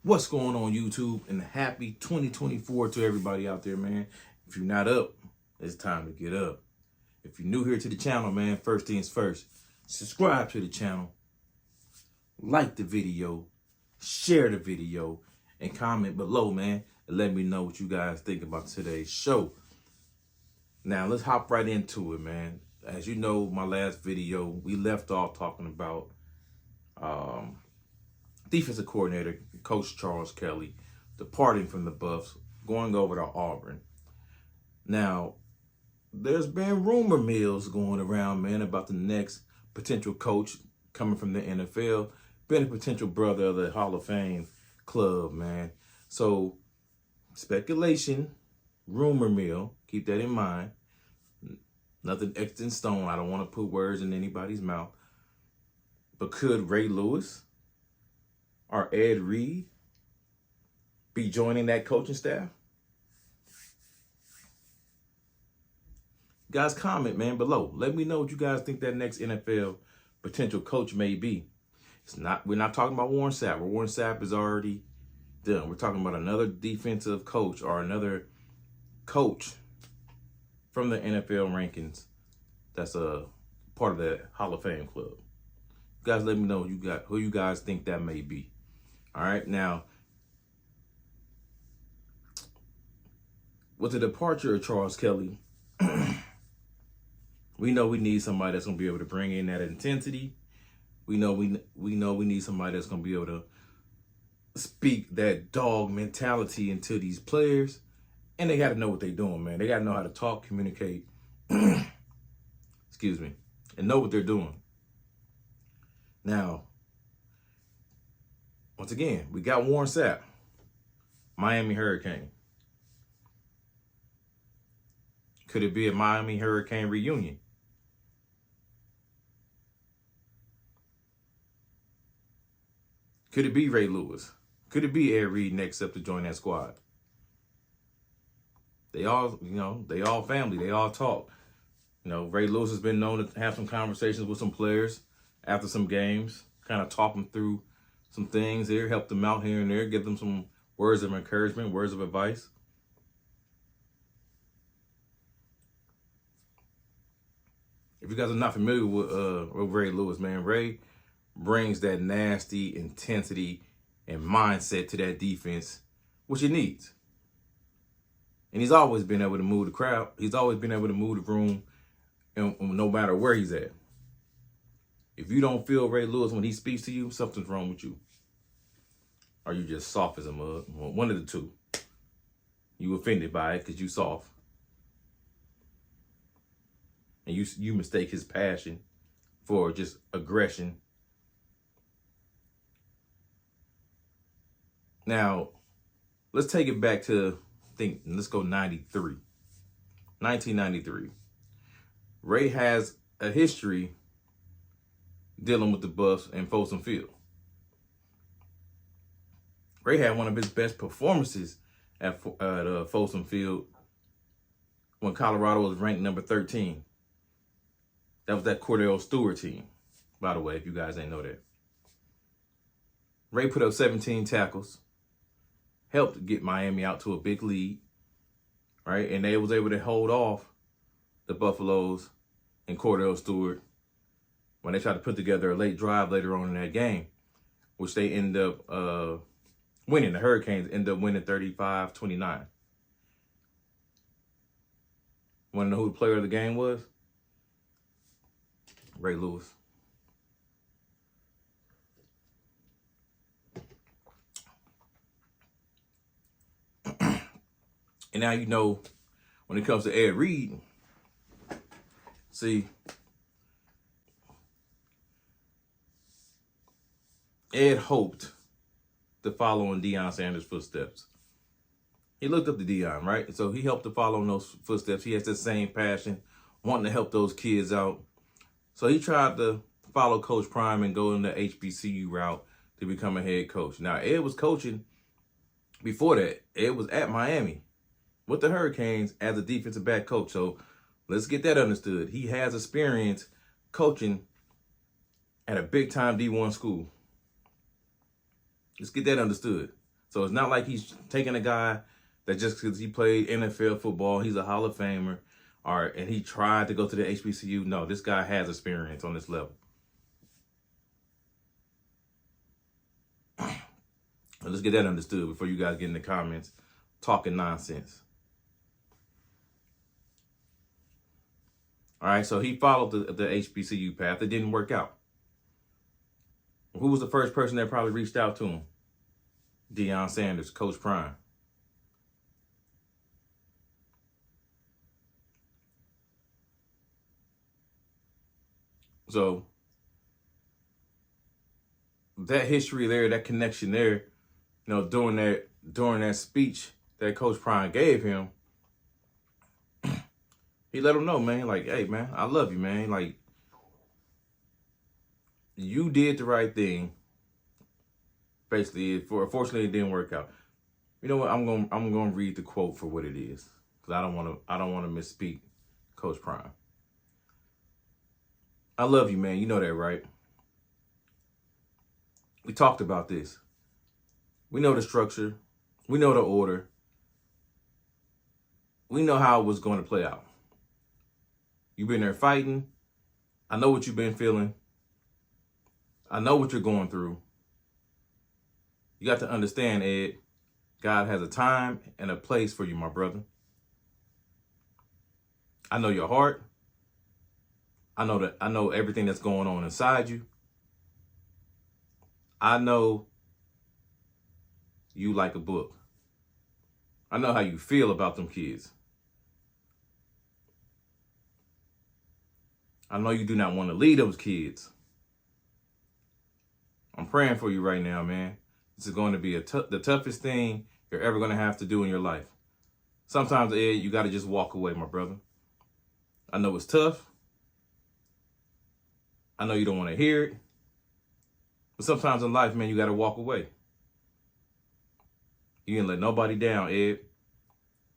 What's going on, YouTube? And happy 2024 to everybody out there, man. If you're not up, it's time to get up. If you're new here to the channel, man, first things first, subscribe to the channel, like the video, share the video, and comment below, man, and let me know what you guys think about today's show. Now, let's hop right into it, man. As you know, my last video, we left off talking about defensive coordinator, Coach Charles Kelly, departing from the Buffs, going over to Auburn. Now, there's been rumor mills going around, man, about the next potential coach coming from the NFL, being a potential brother of the Hall of Fame club, man. So, speculation, rumor mill, keep that in mind. Nothing etched in stone. I don't want to put words in anybody's mouth. But could Ray Lewis or Ed Reed be joining that coaching staff? Guys, comment, man, below. Let me know what you guys think that next NFL potential coach may be. We're not talking about Warren Sapp. Warren Sapp is already done. We're talking about another defensive coach or another coach from the NFL rankings that's a part of the Hall of Fame club. You guys, let me know who you guys think that may be. All right, now, with the departure of Charles Kelly, we know we need somebody that's going to be able to bring in that intensity. We know we need somebody that's going to be able to speak that dog mentality into these players. And they got to know what they're doing, man. They got to know how to talk, communicate, excuse me, and know what they're doing. Now, once again, we got Warren Sapp, Miami Hurricane. Could it be a Miami Hurricane reunion? Could it be Ray Lewis? Could it be Ed Reed next up to join that squad? They all, they all family. They all talk. Ray Lewis has been known to have some conversations with some players after some games, kind of talk them through some things here, help them out here and there, give them some words of encouragement, words of advice. If you guys are not familiar with Ray Lewis, man, Ray brings that nasty intensity and mindset to that defense, which it needs. And he's always been able to move the crowd. He's always been able to move the room, and no matter where he's at. If you don't feel Ray Lewis when he speaks to you, something's wrong with you. Or you just soft as a mug. Well, one of the two. You offended by it because you soft. And you mistake his passion for just aggression. Now, let's take it back to, let's go 93. 1993. Ray has a history dealing with the Buffs and Folsom Field. Ray had one of his best performances at Folsom Field when Colorado was ranked number 13. That was that Cordell Stewart team, by the way, if you guys didn't know that. Ray put up 17 tackles, helped get Miami out to a big lead, right? And they was able to hold off the Buffaloes and Cordell Stewart when they tried to put together a late drive later on in that game, which they end up winning. The Hurricanes end up winning 35-29. Want to know who the player of the game was? Ray Lewis. And now you know, when it comes to Ed Reed, see, Ed hoped to follow in Deion Sanders' footsteps. He looked up to Deion, right? So he helped to follow in those footsteps. He has that same passion, wanting to help those kids out. So he tried to follow Coach Prime and go in the HBCU route to become a head coach. Now, Ed was coaching before that. Ed was at Miami with the Hurricanes as a defensive back coach. So let's get that understood. He has experience coaching at a big-time D1 school. Let's get that understood. So it's not like he's taking a guy that just because he played NFL football, he's a Hall of Famer, and he tried to go to the HBCU. No, this guy has experience on this level. Let's get that understood before you guys get in the comments talking nonsense. All right, so he followed the HBCU path. It didn't work out. Who was the first person that probably reached out to him? Deion Sanders, Coach Prime. So that history there, that connection there, during that speech that Coach Prime gave him, he let him know, man, like, hey, man, I love you, man. Like, you did the right thing. Basically, unfortunately, it didn't work out. You know what? I'm gonna read the quote for what it is, because I don't want to misspeak Coach Prime. I love you, man. You know that, right? We talked about this. We know the structure. We know the order. We know how it was going to play out. You've been there fighting. I know what you've been feeling. I know what you're going through. You got to understand, Ed, God has a time and a place for you, my brother. I know your heart. I know everything that's going on inside you. I know you like a book. I know how you feel about them kids. I know you do not want to leave those kids. I'm praying for you right now, man. This is going to be the toughest thing you're ever going to have to do in your life. Sometimes, Ed, you got to just walk away, my brother. I know it's tough. I know you don't want to hear it. But sometimes in life, man, you got to walk away. You didn't let nobody down, Ed.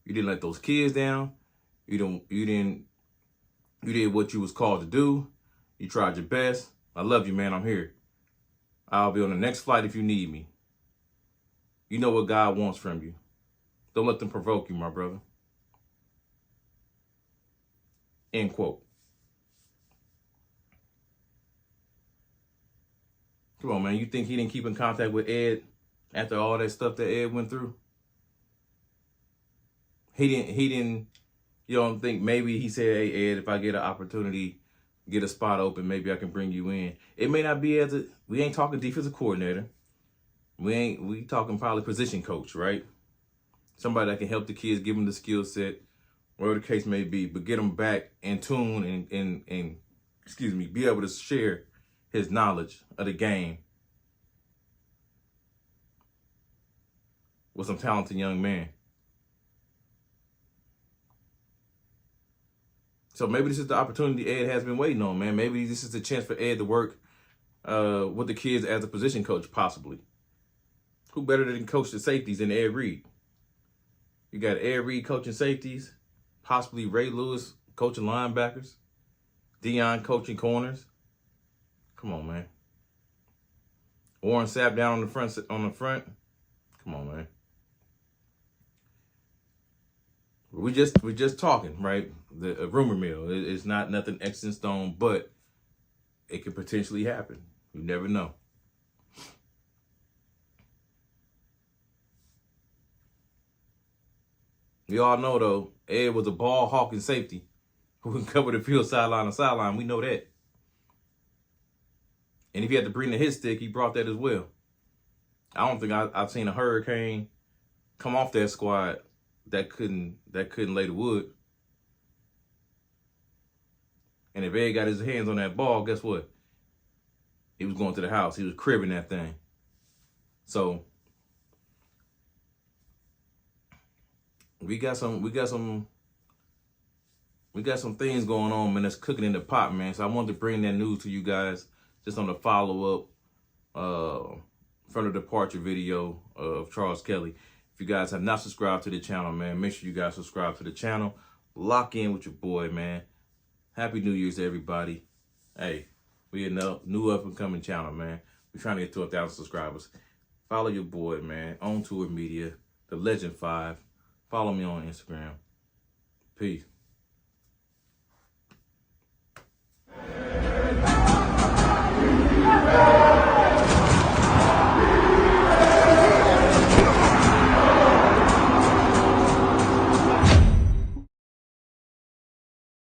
You didn't let those kids down. You did what you was called to do. You tried your best. I love you, man. I'm here. I'll be on the next flight if you need me. You know what God wants from you. Don't let them provoke you, my brother. End quote. Come on, man. You think he didn't keep in contact with Ed after all that stuff that Ed went through? He didn't, you don't think maybe he said, hey, Ed, if I get an opportunity, get a spot open, maybe I can bring you in. It may not be we ain't talking defensive coordinator. We talking probably position coach, right? Somebody that can help the kids, give them the skill set, whatever the case may be, but get them back in tune and be able to share his knowledge of the game with some talented young man. So maybe this is the opportunity Ed has been waiting on, man. Maybe this is the chance for Ed to work with the kids as a position coach, possibly. Who better than coach the safeties than Ed Reed? You got Ed Reed coaching safeties, possibly Ray Lewis coaching linebackers, Deion coaching corners. Come on, man. Warren Sapp down on the front. Come on, man. We just talking, right? The rumor mill. It's not nothing X in stone, but it could potentially happen. You never know. We all know, though, Ed was a ball hawking safety who can cover the field sideline to sideline. We know that. And if he had to bring the hit stick, he brought that as well. I don't think I've seen a hurricane come off that squad that couldn't lay the wood. And if Ed got his hands on that ball, guess what? He was going to the house. He was cribbing that thing. So we got some things going on, man, that's cooking in the pot, man. So I wanted to bring that news to you guys just on the follow-up from the departure video of Charles Kelly. If you guys have not subscribed to the channel, man, make sure you guys subscribe to the channel. Lock in with your boy, man. Happy New Year's to everybody. Hey, we a new up-and-coming channel, man. We're trying to get to 1,000 subscribers. Follow your boy, man. On Tour Media, the Legend 5. Follow me on Instagram. Peace.